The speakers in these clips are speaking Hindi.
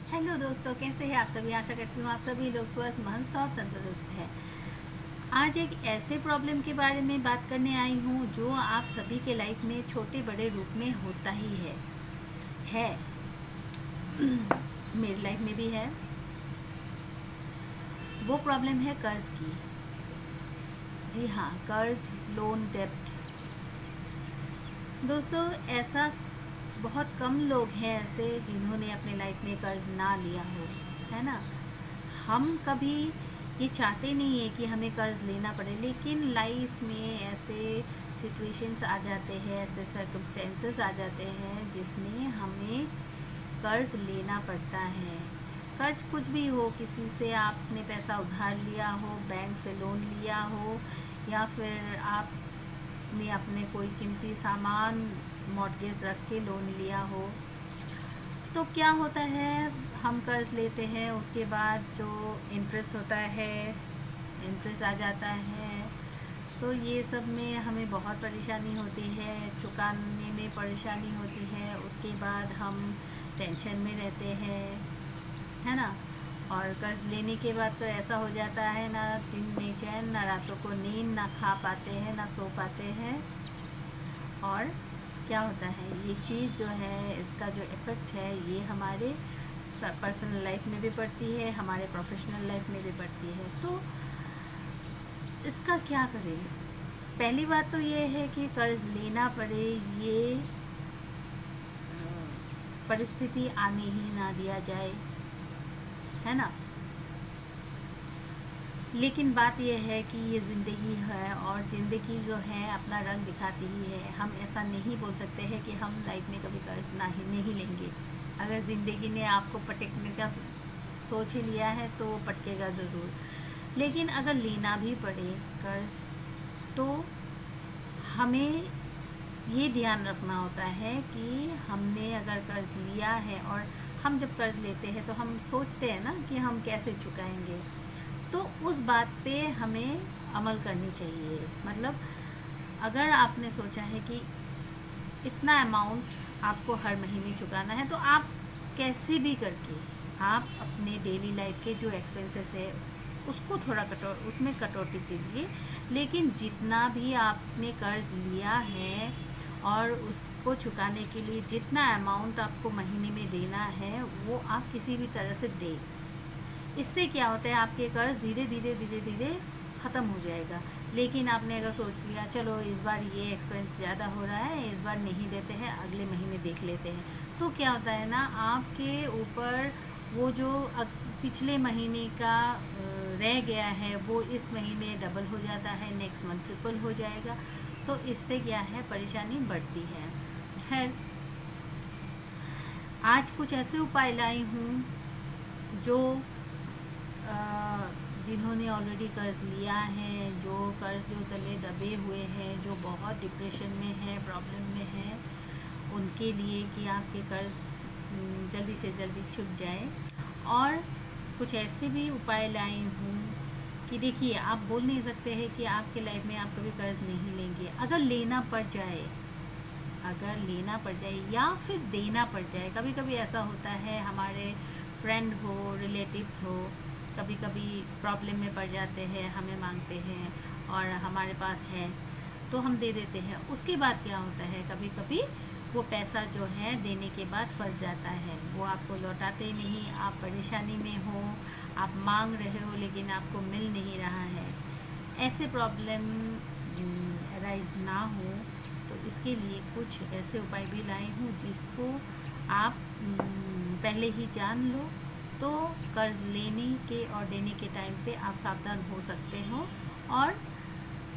हेलो दोस्तों, कैसे हैं आप सभी। आशा करती हूँ आप सभी लोग स्वस्थ मस्त और तंदुरुस्त हैं। आज एक ऐसे प्रॉब्लम के बारे में बात करने आई हूँ जो आप सभी के लाइफ में छोटे बड़े रूप में होता ही है। मेरी लाइफ में भी है। वो प्रॉब्लम है कर्ज की। जी हाँ, कर्ज, लोन, डेब्ट। दोस्तों, ऐसा बहुत कम लोग हैं ऐसे जिन्होंने अपने लाइफ में कर्ज ना लिया हो, है ना। हम कभी ये चाहते नहीं है कि हमें कर्ज लेना पड़े, लेकिन लाइफ में ऐसे सिचुएशंस आ जाते हैं, ऐसे सर्कमस्टेंसेस आ जाते हैं जिसमें हमें कर्ज लेना पड़ता है। कर्ज कुछ भी हो, किसी से आपने पैसा उधार लिया हो, बैंक से लोन लिया हो, या फिर आपने अपने कोई कीमती सामान मॉर्गेज रख के लोन लिया हो। तो क्या होता है, हम कर्ज लेते हैं, उसके बाद जो इंटरेस्ट होता है, इंटरेस्ट आ जाता है, तो ये सब में हमें बहुत परेशानी होती है, चुकाने में परेशानी होती है। उसके बाद हम टेंशन में रहते हैं, है ना। और कर्ज लेने के बाद तो ऐसा हो जाता है, ना दिन में चैन, ना रातों को नींद, ना खा पाते हैं, ना सो पाते हैं। और क्या होता है, ये चीज़ जो है, इसका जो इफ़ेक्ट है, ये हमारे पर्सनल लाइफ में भी पड़ती है, हमारे प्रोफेशनल लाइफ में भी पड़ती है। तो इसका क्या करें। पहली बात तो ये है कि कर्ज लेना पड़े, ये परिस्थिति आने ही ना दिया जाए, है ना। लेकिन बात यह है कि ये ज़िंदगी है, और ज़िंदगी जो है अपना रंग दिखाती ही है। हम ऐसा नहीं बोल सकते हैं कि हम लाइफ में कभी कर्ज नहीं लेंगे। अगर ज़िंदगी ने आपको पटकने का सोच ही लिया है तो वो पटकेगा ज़रूर। लेकिन अगर लेना भी पड़े कर्ज, तो हमें ये ध्यान रखना होता है कि हमने अगर कर्ज लिया है, और हम जब कर्ज लेते हैं तो हम सोचते हैं ना कि हम कैसे चुकाएंगे, तो उस बात पे हमें अमल करनी चाहिए। मतलब अगर आपने सोचा है कि इतना अमाउंट आपको हर महीने चुकाना है, तो आप कैसे भी करके आप अपने डेली लाइफ के जो एक्सपेंसेस है उसको थोड़ा उसमें कटौती कीजिए। लेकिन जितना भी आपने कर्ज लिया है और उसको चुकाने के लिए जितना अमाउंट आपको महीने में देना है, वो आप किसी भी तरह से दें। इससे क्या होता है, आपके कर्ज धीरे धीरे ख़त्म हो जाएगा। लेकिन आपने अगर सोच लिया चलो इस बार ये एक्सपेंस ज़्यादा हो रहा है, इस बार नहीं देते हैं, अगले महीने देख लेते हैं, तो क्या होता है ना, आपके ऊपर वो जो पिछले महीने का रह गया है वो इस महीने डबल हो जाता है, नेक्स्ट मंथ ट्रिपल हो जाएगा। तो इससे क्या है, परेशानी बढ़ती है। खैर, आज कुछ ऐसे उपाय लाई हूँ जो जिन्होंने ऑलरेडी कर्ज़ लिया है, जो कर्ज़ जो तले दबे हुए हैं, जो बहुत डिप्रेशन में है, प्रॉब्लम में है, उनके लिए कि आपके कर्ज़ जल्दी से जल्दी छूट जाए। और कुछ ऐसे भी उपाय लाई हूँ कि देखिए, आप बोल नहीं सकते हैं कि आपके लाइफ में आप कभी कर्ज़ नहीं लेंगे। अगर लेना पड़ जाए, अगर लेना पड़ जाए या फिर देना पड़ जाए, कभी कभी ऐसा होता है, हमारे फ्रेंड हो, रिलेटिव्स हो, कभी कभी प्रॉब्लम में पड़ जाते हैं, हमें मांगते हैं और हमारे पास है तो हम दे देते हैं। उसके बाद क्या होता है, कभी कभी वो पैसा जो है देने के बाद फंस जाता है, वो आपको लौटाते नहीं, आप परेशानी में हो, आप मांग रहे हो लेकिन आपको मिल नहीं रहा है। ऐसे प्रॉब्लम राइज ना हो, तो इसके लिए कुछ ऐसे उपाय भी लाए हूँ जिसको आप पहले ही जान लो, तो कर्ज लेने के और देने के टाइम पे आप सावधान हो सकते हो और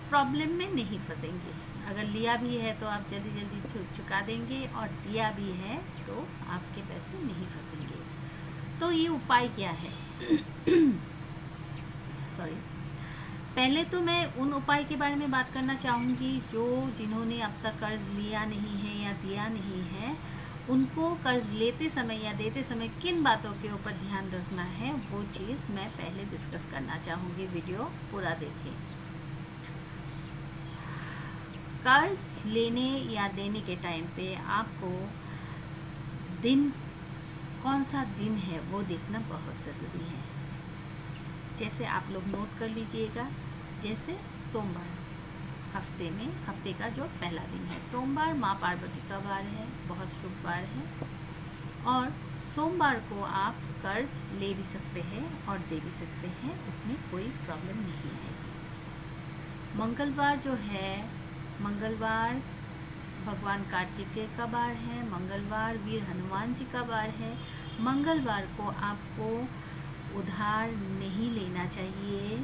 प्रॉब्लम में नहीं फंसेंगे। अगर लिया भी है तो आप जल्दी जल्दी चुका देंगे, और दिया भी है तो आपके पैसे नहीं फंसेंगे। तो ये उपाय क्या है? सॉरी, पहले तो मैं उन उपाय के बारे में बात करना चाहूँगी जो जिन्होंने अब तक कर्ज लिया नहीं है या दिया नहीं है, उनको कर्ज लेते समय या देते समय किन बातों के ऊपर ध्यान रखना है, वो चीज़ मैं पहले डिस्कस करना चाहूँगी। वीडियो पूरा देखें। कर्ज लेने या देने के टाइम पे आपको दिन कौन सा दिन है वो देखना बहुत ज़रूरी है। जैसे आप लोग नोट कर लीजिएगा, जैसे सोमवार, हफ्ते का जो पहला दिन है सोमवार, माँ पार्वती का वार है, बहुत शुभ वार है। और सोमवार को आप कर्ज ले भी सकते हैं और दे भी सकते हैं, उसमें कोई प्रॉब्लम नहीं है। मंगलवार जो है, मंगलवार भगवान कार्तिकेय का वार है, मंगलवार वीर हनुमान जी का वार है। मंगलवार को आपको उधार नहीं लेना चाहिए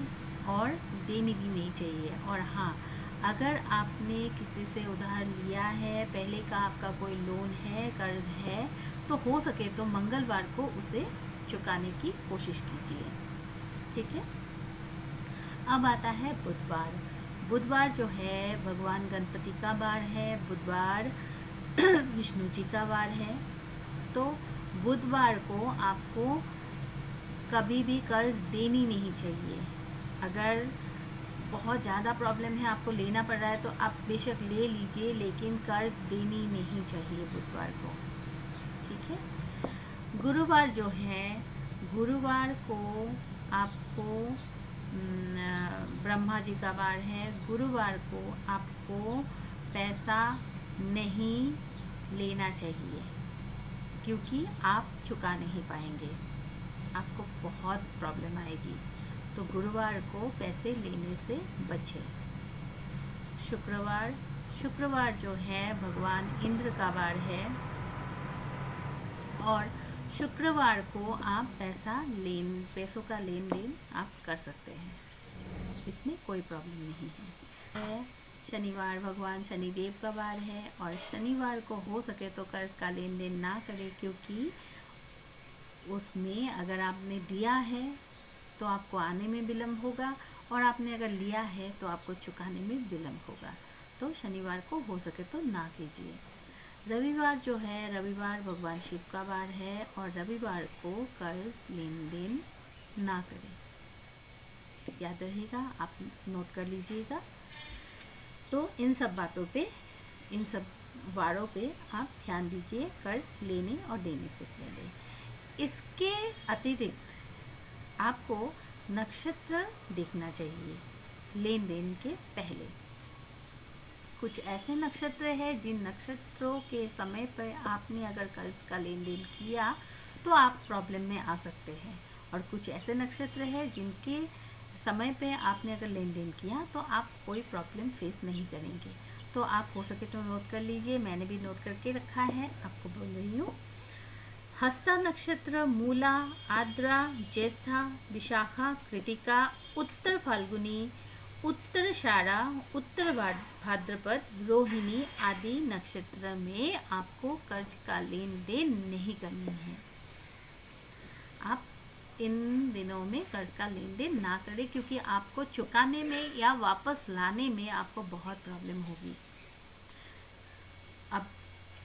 और देनी भी नहीं चाहिए। और हाँ, अगर आपने किसी से उधार लिया है, पहले का आपका कोई लोन है, कर्ज है, तो हो सके तो मंगलवार को उसे चुकाने की कोशिश कीजिए, ठीक है। अब आता है बुधवार। बुधवार जो है भगवान गणपति का वार है, बुधवार विष्णु जी का वार है। तो बुधवार को आपको कभी भी कर्ज देनी नहीं चाहिए। अगर बहुत ज़्यादा प्रॉब्लम है, आपको लेना पड़ रहा है, तो आप बेशक ले लीजिए, लेकिन कर्ज देनी नहीं चाहिए बुधवार को, ठीक है। गुरुवार जो है, गुरुवार को आपको ब्रह्मा जी का वार है, गुरुवार को आपको पैसा नहीं लेना चाहिए, क्योंकि आप चुका नहीं पाएंगे, आपको बहुत प्रॉब्लम आएगी। तो गुरुवार को पैसे लेने से बचें। शुक्रवार जो है भगवान इंद्र का वार है, और शुक्रवार को आप पैसों का लेन देन आप कर सकते हैं, इसमें कोई प्रॉब्लम नहीं है। शनिवार भगवान शनिदेव का वार है, और शनिवार को हो सके तो कर्ज का लेन देन ना करें, क्योंकि उसमें अगर आपने दिया है तो आपको आने में विलम्ब होगा, और आपने अगर लिया है तो आपको चुकाने में विलम्ब होगा। तो शनिवार को हो सके तो ना कीजिए। रविवार जो है, रविवार भगवान शिव का वार है, और रविवार को कर्ज लेन देन ना करें। याद रहेगा, आप नोट कर लीजिएगा। तो इन सब बातों पे, इन सब वारों पे आप ध्यान दीजिए कर्ज लेने और देने से पहले। इसके अतिरिक्त आपको नक्षत्र देखना चाहिए लेन देन के पहले। कुछ ऐसे नक्षत्र हैं जिन नक्षत्रों के समय पर आपने अगर कर्ज का लेन देन किया तो आप प्रॉब्लम में आ सकते हैं, और कुछ ऐसे नक्षत्र हैं जिनके समय पे आपने अगर लेन देन किया तो आप कोई प्रॉब्लम फेस नहीं करेंगे। तो आप हो सके तो नोट कर लीजिए, मैंने भी नोट करके रखा है, आपको बोल रही हूँ। हस्ता नक्षत्र मूला, आद्रा, ज्येष्ठा, विशाखा, कृतिका, उत्तर फाल्गुनी, उत्तराषाढ़ा, उत्तर भाद्रपद, रोहिणी आदि नक्षत्र में आपको कर्ज का लेन देन नहीं करनी है। आप इन दिनों में कर्ज का लेन देन ना करें, क्योंकि आपको चुकाने में या वापस लाने में आपको बहुत प्रॉब्लम होगी। अब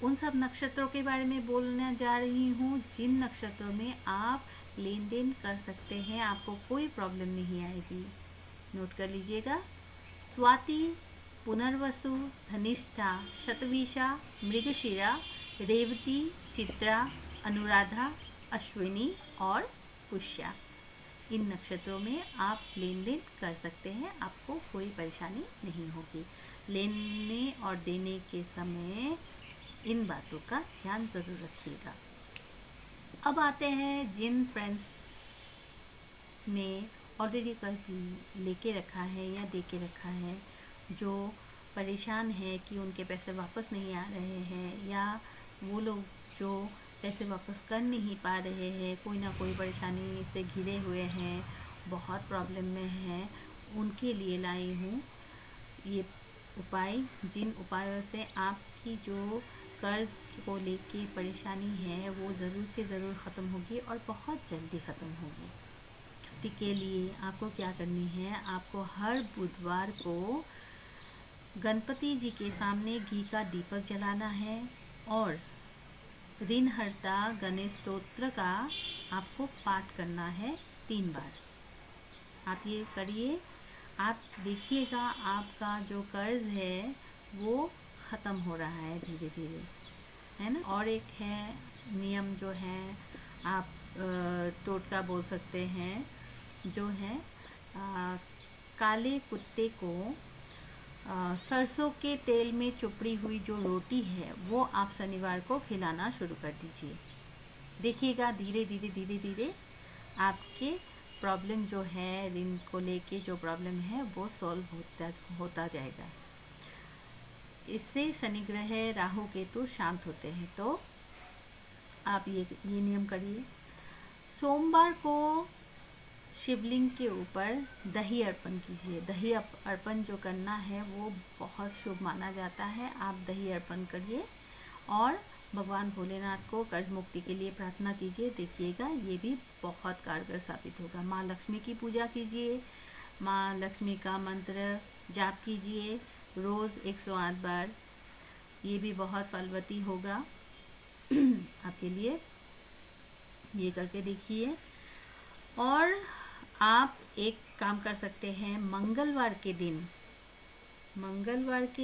उन सब नक्षत्रों के बारे में बोलने जा रही हूँ जिन नक्षत्रों में आप लेन देन कर सकते हैं, आपको कोई प्रॉब्लम नहीं आएगी। नोट कर लीजिएगा। स्वाति, पुनर्वसु, धनिष्ठा, शतविशा, मृगशिरा, रेवती, चित्रा, अनुराधा, अश्विनी और पुष्या, इन नक्षत्रों में आप लेन देन कर सकते हैं, आपको कोई परेशानी नहीं होगी। लेने और देने के समय इन बातों का ध्यान ज़रूर रखिएगा। अब आते हैं जिन फ्रेंड्स ने ऑलरेडी कर्ज लेके रखा है या दे के रखा है, जो परेशान है कि उनके पैसे वापस नहीं आ रहे हैं, या वो लोग जो पैसे वापस कर नहीं पा रहे हैं, कोई ना कोई परेशानी से घिरे हुए हैं, बहुत प्रॉब्लम में हैं, उनके लिए लाई हूँ ये उपाय, जिन उपायों से आपकी जो कर्ज को लेके परेशानी है वो ज़रूर के ज़रूर ख़त्म होगी, और बहुत जल्दी ख़त्म होगी। इसके लिए आपको क्या करनी है, आपको हर बुधवार को गणपति जी के सामने घी का दीपक जलाना है, और ऋणहर्ता गणेश स्तोत्र का आपको पाठ करना है 3 बार। आप ये करिए, आप देखिएगा आपका जो कर्ज है वो ख़त्म हो रहा है धीरे धीरे, है ना। और एक है नियम जो है, आप टोटका बोल सकते हैं, जो है काले कुत्ते को सरसों के तेल में चुपड़ी हुई जो रोटी है वो आप शनिवार को खिलाना शुरू कर दीजिए। देखिएगा धीरे धीरे धीरे धीरे आपके प्रॉब्लम जो है, ऋण को लेके जो प्रॉब्लम है वो सॉल्व होता जाएगा। इससे शनि ग्रह, राहु केतु शांत होते हैं। तो आप ये नियम करिए। सोमवार को शिवलिंग के ऊपर दही अर्पण कीजिए। दही अर्पण जो करना है वो बहुत शुभ माना जाता है। आप दही अर्पण करिए और भगवान भोलेनाथ को कर्ज मुक्ति के लिए प्रार्थना कीजिए। देखिएगा ये भी बहुत कारगर साबित होगा। माँ लक्ष्मी की पूजा कीजिए, माँ लक्ष्मी का मंत्र जाप कीजिए रोज़ 108 बार। ये भी बहुत फलवती होगा आपके लिए। ये करके देखिए। और आप एक काम कर सकते हैं, मंगलवार के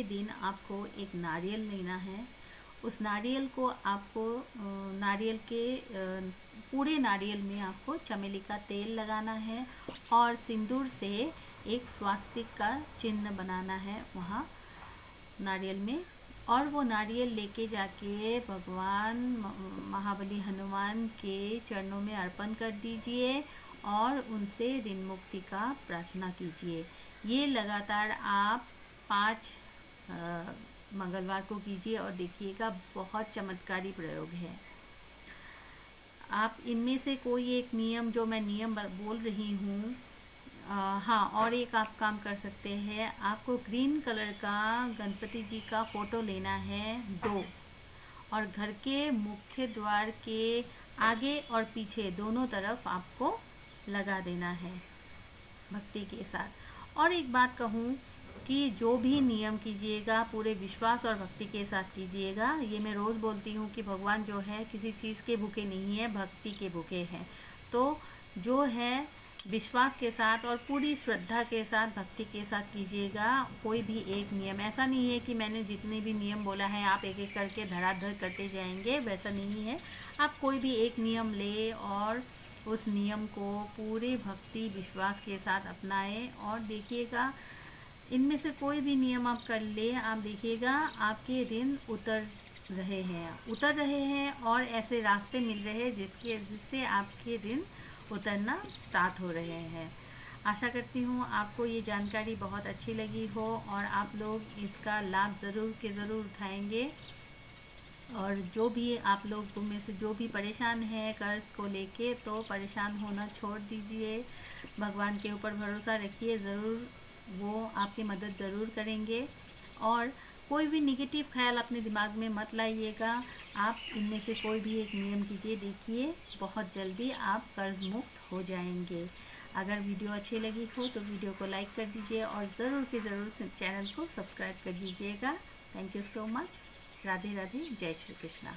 दिन आपको एक नारियल लेना है। उस नारियल को आपको नारियल के पूरे नारियल में आपको चमेली का तेल लगाना है और सिंदूर से एक स्वास्तिक का चिन्ह बनाना है वहाँ नारियल में। और वो नारियल लेके जाके भगवान महाबली हनुमान के चरणों में अर्पण कर दीजिए और उनसे ऋण मुक्ति का प्रार्थना कीजिए। ये लगातार आप 5 मंगलवार को कीजिए और देखिएगा बहुत चमत्कारी प्रयोग है। आप इनमें से कोई एक नियम, जो मैं नियम बोल रही हूँ, हाँ, और एक आप काम कर सकते हैं। आपको ग्रीन कलर का गणपति जी का फ़ोटो लेना है 2, और घर के मुख्य द्वार के आगे और पीछे दोनों तरफ आपको लगा देना है भक्ति के साथ। और एक बात कहूँ कि जो भी नियम कीजिएगा पूरे विश्वास और भक्ति के साथ कीजिएगा। ये मैं रोज़ बोलती हूँ कि भगवान जो है किसी चीज़ के भूखे नहीं है, भक्ति के भूखे हैं। तो जो है विश्वास के साथ और पूरी श्रद्धा के साथ, भक्ति के साथ कीजिएगा। कोई भी एक नियम, ऐसा नहीं है कि मैंने जितने भी नियम बोला है आप एक एक करके धड़ाधड़ करते जाएंगे, वैसा नहीं है। आप कोई भी एक नियम ले और उस नियम को पूरे भक्ति विश्वास के साथ अपनाएं और देखिएगा इनमें से कोई भी नियम आप कर ले, आप देखिएगा आपके ऋण उतर रहे हैं और ऐसे रास्ते मिल रहे हैं जिससे आपके ऋण उतरना स्टार्ट हो रहे हैं। आशा करती हूँ आपको ये जानकारी बहुत अच्छी लगी हो और आप लोग इसका लाभ ज़रूर के ज़रूर उठाएंगे। और जो भी आप लोग में से जो भी परेशान है कर्ज को लेके, तो परेशान होना छोड़ दीजिए, भगवान के ऊपर भरोसा रखिए, ज़रूर वो आपकी मदद ज़रूर करेंगे। और कोई भी नेगेटिव ख्याल अपने दिमाग में मत लाइएगा। आप इनमें से कोई भी एक नियम कीजिए, देखिए बहुत जल्दी आप कर्ज मुक्त हो जाएंगे। अगर वीडियो अच्छी लगी हो तो वीडियो को लाइक कर दीजिए और ज़रूर के ज़रूर चैनल को सब्सक्राइब कर दीजिएगा। Thank you so much. Radhe Radhe, जय श्री कृष्णा।